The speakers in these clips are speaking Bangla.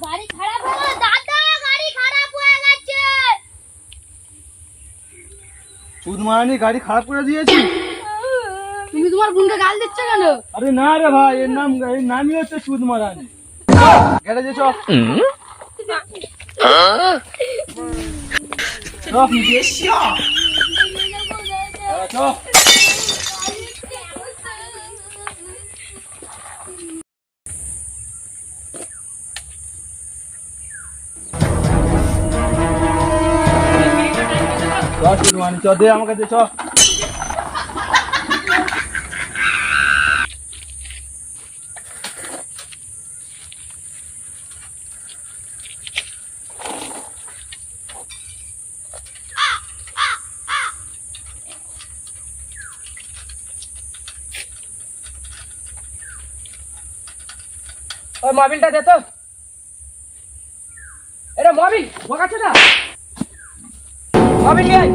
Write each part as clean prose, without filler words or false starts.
গাড়ি খারাপ হয়ে দাদা, গাড়ি খারাপ হয়ে গেছে। সুদ মারানি গাড়ি খারাপ করে দিয়েছি। তুমি তোমার বোনকে গাল দিচ্ছ কেন? আরে না রে ভাই, এর নামই হচ্ছে সুদ মারানি। গ্যারেজে চ। সুদ মারানি চ, দে আমার কাছে চ। ওই মোবিলটা দে তো। এটা মোবিল বোকাচ্ছে না, মোবিল নিয়ে আয়।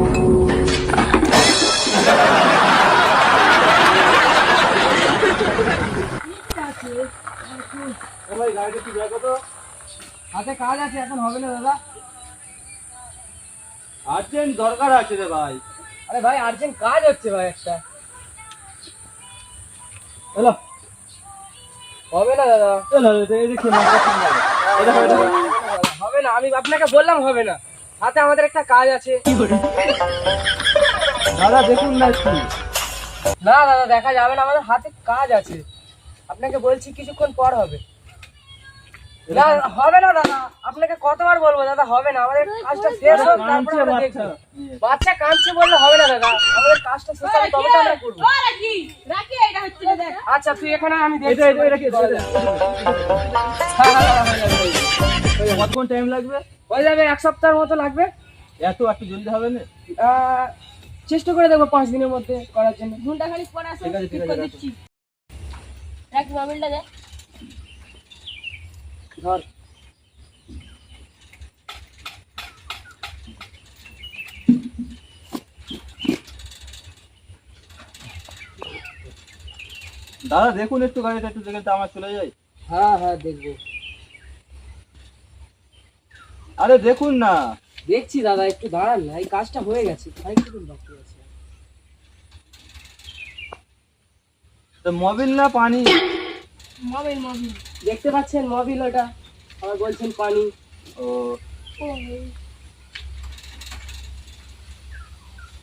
ভাই গাড়িটা কি দেখো তো, হাতে কাজ আছে, এখন হবে না দাদা। আর্জেন্ট দরকার আছে রে ভাই। আরে ভাই আর্জেন্ট কাজ হচ্ছে ভাই একটা। এলো হবে না দাদা, এলো এই দেখি হবে না। আমি আপনাকে বললাম হবে না, হাতে আমাদের একটা কাজ আছে। দাদা দেখুন না একটু। না দাদা দেখা যাবে না, আমাদের হাতে কাজ আছে। আপনাকে বলছি কিছুক্ষণ পর হবে। না হবে না দাদা, আপনাকে কতবার বলবো দাদা, হবে না। আমাদের কাজটা শেষ হোক তারপরে আমরা দেখবো। বাচ্চা কাঁদছে বললে হবে না দাদা, আমাদের কাজটা শেষ হবে তবে তো আমরা করবো। আচ্ছা তুই এখানে, আমি দেখছি। হ্যাঁ হ্যাঁ দাদা, হয়ে যাবে। কতক্ষণ টাইম লাগবে? হয়ে যাবে, 1 সপ্তাহের মতো লাগবে। একটু জলদি হবে না? চেষ্টা করে দেখবো 5 দিনের মধ্যে করার জন্য। ঘন্টা খানিক পর আসো, ঠিক আছে, ঠিক ঠিক আছে, করে দিচ্ছি। রাখ মোবাইলটা দে। ধর দাদা দেখুন একটু, গাড়িটা একটু দেখে তো আমার চলে যাই। হ্যাঁ হ্যাঁ দেখবো। আরে দেখুন না। দেখছি দাদা, একটু দাঁড়ান না, এই কাজটা হয়ে গেছে, খানিকটুকু বাকি আছে। তো মোবিল না পানি? মোবাইল দেখতে পাচ্ছেন মোবিল, ওটা আবার বলছেন পানি। ও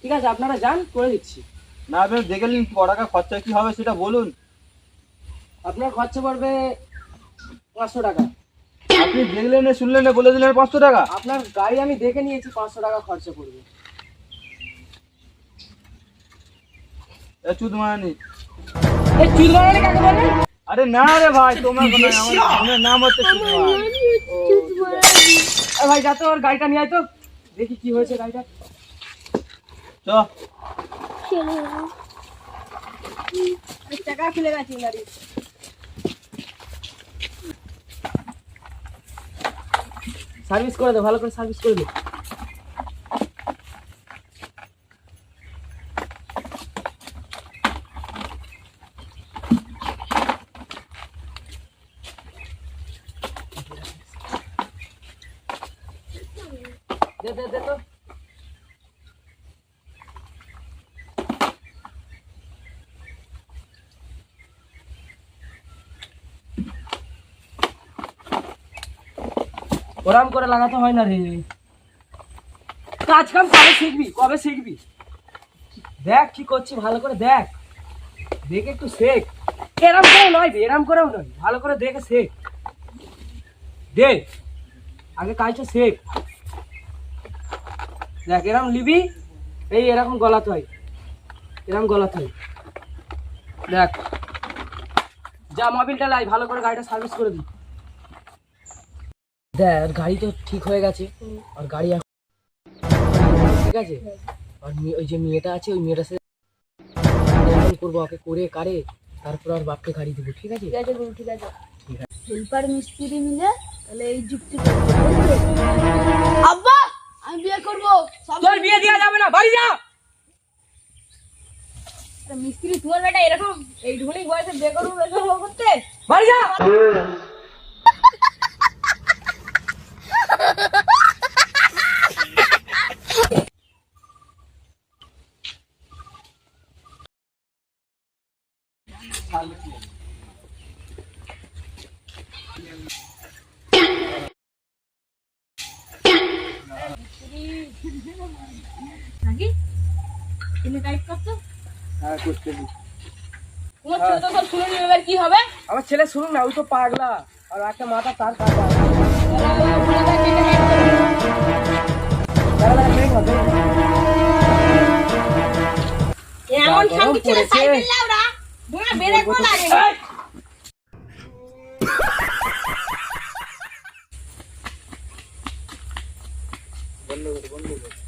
ঠিক আছে আপনারা যান, করে দিচ্ছি। না, আপনি দেখে নিন ক টাকা খরচা কি হবে সেটা বলুন। আপনার খরচা পড়বে 500 টাকা। আপনি দেখলেন না, শুনলেন না, বলে দিলেন 500 টাকা। আপনার গাড়ি আমি দেখে নিয়েছি, 500 টাকা খরচা পড়বে। চুদ মারানি। এই চুল বানালে কাকে বলে? আরে না রে ভাই, তোমার আমার নাম হচ্ছে চুদ মারানি। আরে ভাই যা তো, ওর গাড়িটা নিয়ে আয় তো, দেখি কি হয়েছে গাড়িটা। চ। টাকা খুলে গেছে গাড়ি। সার্ভিস করে দে, ভালো করে সার্ভিস করে দে। দে দে দে তো। ওরাম করে লাগাতে হয় না রে, কাজ কাম কবে শিখবি, কবে শিখবি? দেখ কি করছি, ভালো করে দেখ, দেখে একটু শেখ। এরম করেও নয়, এরম করেও নয়, ভালো করে দেখে শেখ। দেখ আগে কাজটা শেখ। দেখ এরম লিবি, এই এরকম গলাতে হয়, এরকম গলাতে হয়। দেখ যা মোবিলটা লাই, ভালো করে গাড়িটা সার্ভিস করে দি। দেখ গাড়ি তো ঠিক হয়ে গেছে, আর গাড়ি ঠিক আছে। আর ওই যে মেয়েটা আছে, ওই মেয়েটার সাথে করবো, ওকে করে কারে, তারপর আর বাপকে গাড়ি দেবো। ঠিক আছে, ঠিক আছে গুরু, ঠিক আছে। ঠিক আছে। হেল্পার মিস্ত্রি মিলে তাহলে এই যুক্তি করতে আব্বা আমি বিয়ে করব। তোর বিয়ে দেওয়া যাবে না, বাড়ি যা। মিস্ত্রি তোমার বেটা এরকম এইটুকুনি বয়সে বিয়ে করবো করতে? বাড়ি যা। নাকি তুমি টাইপ করছো হ্যাঁ করতেছি। তোমার ছেলে তো সব শুনে নিবে, এবার কি হবে? আমার ছেলে শুনুন না, ওই তো পাগলা আর একটা মাথা তার কাছে আছে। দাঁড়া, দাঁড়া, বের কর, বের কর। এমন গরম শান্তি ছেলে পড়েছে। সাইকেল লাউরা বুড়া বেরে কোলা রে। বন্ধ কর, বন্ধ কর।